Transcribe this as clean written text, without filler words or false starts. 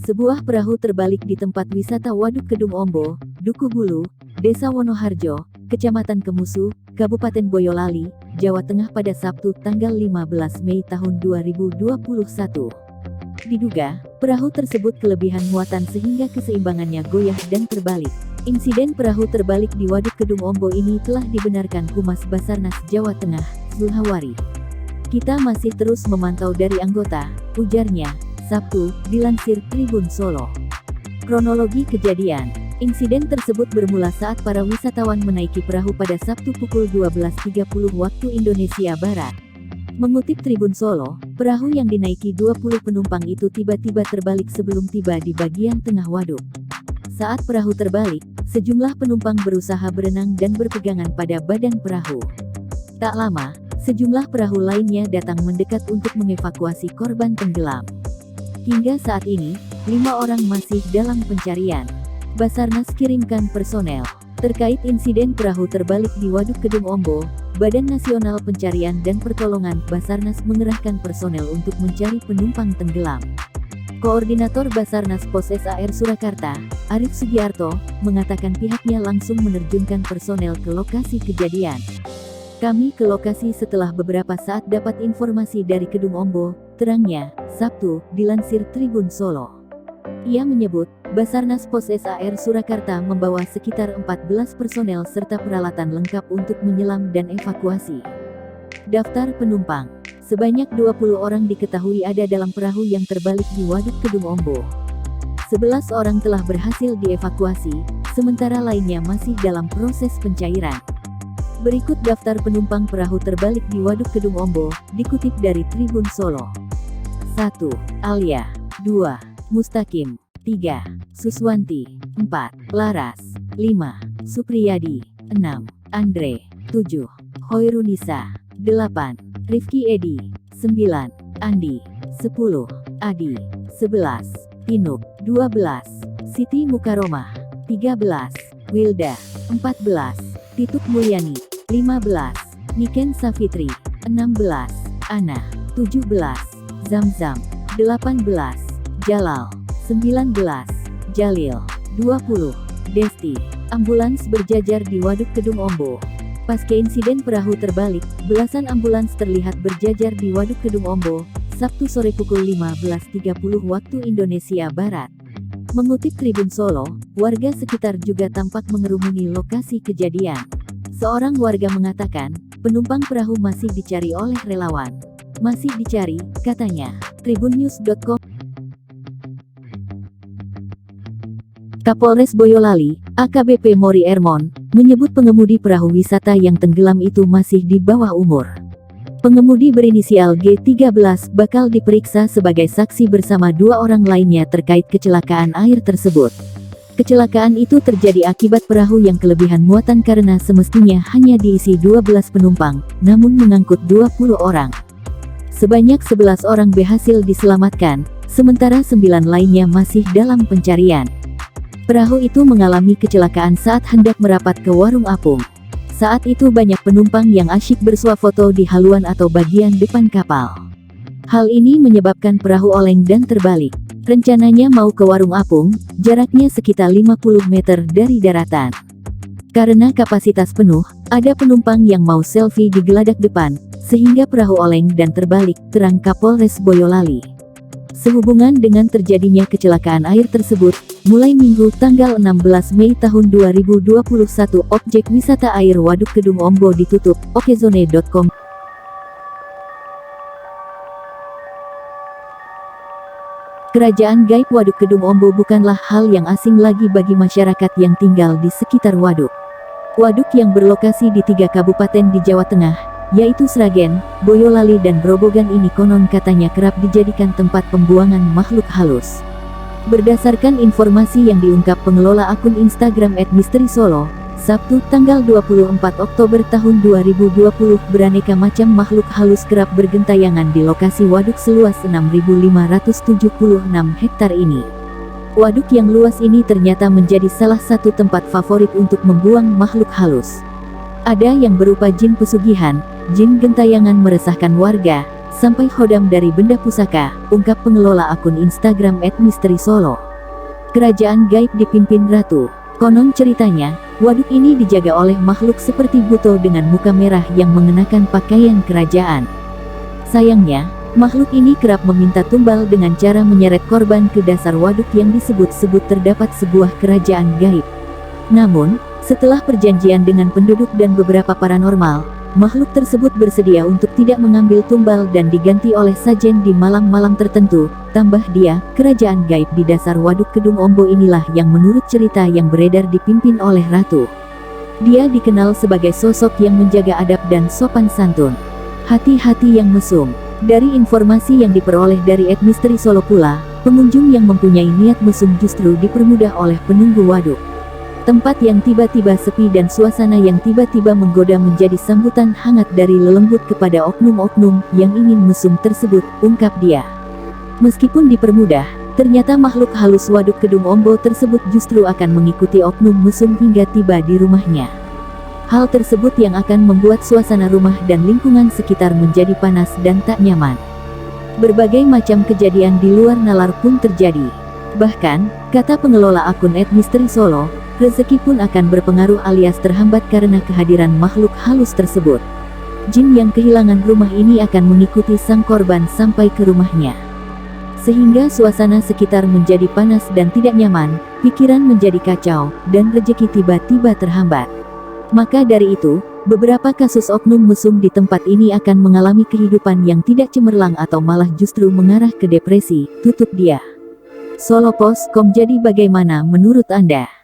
Sebuah perahu terbalik di tempat wisata Waduk Kedung Ombo, Duku Bulu, Desa Wonoharjo, Kecamatan Kemusu, Kabupaten Boyolali, Jawa Tengah pada Sabtu tanggal 15 Mei tahun 2021. Diduga, perahu tersebut kelebihan muatan sehingga keseimbangannya goyah dan terbalik. Insiden perahu terbalik di Waduk Kedung Ombo ini telah dibenarkan Humas Basarnas Jawa Tengah, Zulhawari. "Kita masih terus memantau dari anggota," ujarnya, Sabtu, dilansir Tribun Solo. Kronologi kejadian. Insiden tersebut bermula saat para wisatawan menaiki perahu pada Sabtu pukul 12.30 waktu Indonesia Barat. Mengutip Tribun Solo, perahu yang dinaiki 20 penumpang itu tiba-tiba terbalik sebelum tiba di bagian tengah waduk. Saat perahu terbalik, sejumlah penumpang berusaha berenang dan berpegangan pada badan perahu. Tak lama, sejumlah perahu lainnya datang mendekat untuk mengevakuasi korban tenggelam. Hingga saat ini, 5 orang masih dalam pencarian. Basarnas kirimkan personel. Terkait insiden perahu terbalik di Waduk Kedung Ombo, Badan Nasional Pencarian dan Pertolongan Basarnas mengerahkan personel untuk mencari penumpang tenggelam. Koordinator Basarnas Pos SAR Surakarta, Arif Sugiarto, mengatakan pihaknya langsung menerjunkan personel ke lokasi kejadian. "Kami ke lokasi setelah beberapa saat dapat informasi dari Kedung Ombo," terangnya, Sabtu, dilansir Tribun Solo. Ia menyebut, Basarnas Pos SAR Surakarta membawa sekitar 14 personel serta peralatan lengkap untuk menyelam dan evakuasi. Daftar penumpang. Sebanyak 20 orang diketahui ada dalam perahu yang terbalik di Waduk Kedung Ombo. 11 orang telah berhasil dievakuasi, sementara lainnya masih dalam proses pencairan. Berikut daftar penumpang perahu terbalik di Waduk Kedung Ombo, dikutip dari Tribun Solo. 1. Alia. 2. Mustaqim. 3. Suswanti. 4. Laras. 5. Supriyadi. 6. Andre. 7. Hoirunisa. 8. Rifki Edi. 9. Andi. 10. Adi. 11. Tinuk. 12. Siti Mukaromah. 13. Wilda. 14. Tituk Mulyani. 15. Niken Safitri. 16. Ana. 17. Zamzam. 18. Jalal. 19. Jalil. 20. Desti. Ambulans berjajar di Waduk Kedung Ombo. Pasca insiden perahu terbalik, belasan ambulans terlihat berjajar di Waduk Kedung Ombo, Sabtu sore pukul 15.30 waktu Indonesia Barat. Mengutip Tribun Solo, warga sekitar juga tampak mengerumuni lokasi kejadian. Seorang warga mengatakan, penumpang perahu masih dicari oleh relawan. "Masih dicari," katanya. Tribunnews.com. Kapolres Boyolali, AKBP Mori Ermon, menyebut pengemudi perahu wisata yang tenggelam itu masih di bawah umur. Pengemudi berinisial G13 bakal diperiksa sebagai saksi bersama 2 orang lainnya terkait kecelakaan air tersebut. Kecelakaan itu terjadi akibat perahu yang kelebihan muatan karena semestinya hanya diisi 12 penumpang, namun mengangkut 20 orang. Sebanyak 11 orang berhasil diselamatkan, sementara 9 lainnya masih dalam pencarian. Perahu itu mengalami kecelakaan saat hendak merapat ke warung apung. Saat itu banyak penumpang yang asyik bersuah foto di haluan atau bagian depan kapal. Hal ini menyebabkan perahu oleng dan terbalik. Rencananya mau ke warung apung, jaraknya sekitar 50 meter dari daratan. Karena kapasitas penuh, ada penumpang yang mau selfie di geladak depan, sehingga perahu oleng dan terbalik, terang Kapolres Boyolali. Sehubungan dengan terjadinya kecelakaan air tersebut, mulai Minggu tanggal 16 Mei tahun 2021 objek wisata air Waduk Kedung Ombo ditutup, okezone.com. Kerajaan gaib Waduk Kedung Ombo bukanlah hal yang asing lagi bagi masyarakat yang tinggal di sekitar waduk. Waduk yang berlokasi di 3 kabupaten di Jawa Tengah, yaitu Sragen, Boyolali dan Grobogan ini konon katanya kerap dijadikan tempat pembuangan makhluk halus. Berdasarkan informasi yang diungkap pengelola akun Instagram @misterisolo, Sabtu tanggal 24 Oktober tahun 2020, beraneka macam makhluk halus kerap bergentayangan di lokasi waduk seluas 6.576 hektar ini. Waduk yang luas ini ternyata menjadi salah satu tempat favorit untuk membuang makhluk halus. Ada yang berupa jin pesugihan, jin gentayangan meresahkan warga, sampai khodam dari benda pusaka, ungkap pengelola akun Instagram @misterisolo. Kerajaan gaib dipimpin Ratu. Konon ceritanya, waduk ini dijaga oleh makhluk seperti buto dengan muka merah yang mengenakan pakaian kerajaan. Sayangnya, makhluk ini kerap meminta tumbal dengan cara menyeret korban ke dasar waduk yang disebut-sebut terdapat sebuah kerajaan gaib. Namun, setelah perjanjian dengan penduduk dan beberapa paranormal, makhluk tersebut bersedia untuk tidak mengambil tumbal dan diganti oleh sajen di malam-malam tertentu. Tambah dia, kerajaan gaib di dasar waduk Kedung Ombo inilah yang menurut cerita yang beredar dipimpin oleh Ratu. Dia dikenal sebagai sosok yang menjaga adab dan sopan santun. Hati-hati yang mesum. Dari informasi yang diperoleh dari @misterisolo pula, pengunjung yang mempunyai niat mesum justru dipermudah oleh penunggu waduk. Tempat yang tiba-tiba sepi dan suasana yang tiba-tiba menggoda menjadi sambutan hangat dari lelembut kepada oknum-oknum yang ingin mesum tersebut, ungkap dia. Meskipun dipermudah, ternyata makhluk halus waduk Kedung Ombo tersebut justru akan mengikuti oknum mesum hingga tiba di rumahnya. Hal tersebut yang akan membuat suasana rumah dan lingkungan sekitar menjadi panas dan tak nyaman. Berbagai macam kejadian di luar nalar pun terjadi. Bahkan, kata pengelola akun @misterisolo, rezeki pun akan berpengaruh alias terhambat karena kehadiran makhluk halus tersebut. Jin yang kehilangan rumah ini akan mengikuti sang korban sampai ke rumahnya. Sehingga suasana sekitar menjadi panas dan tidak nyaman, pikiran menjadi kacau, dan rezeki tiba-tiba terhambat. Maka dari itu, beberapa kasus oknum mesum di tempat ini akan mengalami kehidupan yang tidak cemerlang atau malah justru mengarah ke depresi, tutup dia. Solopos.com. Jadi bagaimana menurut Anda?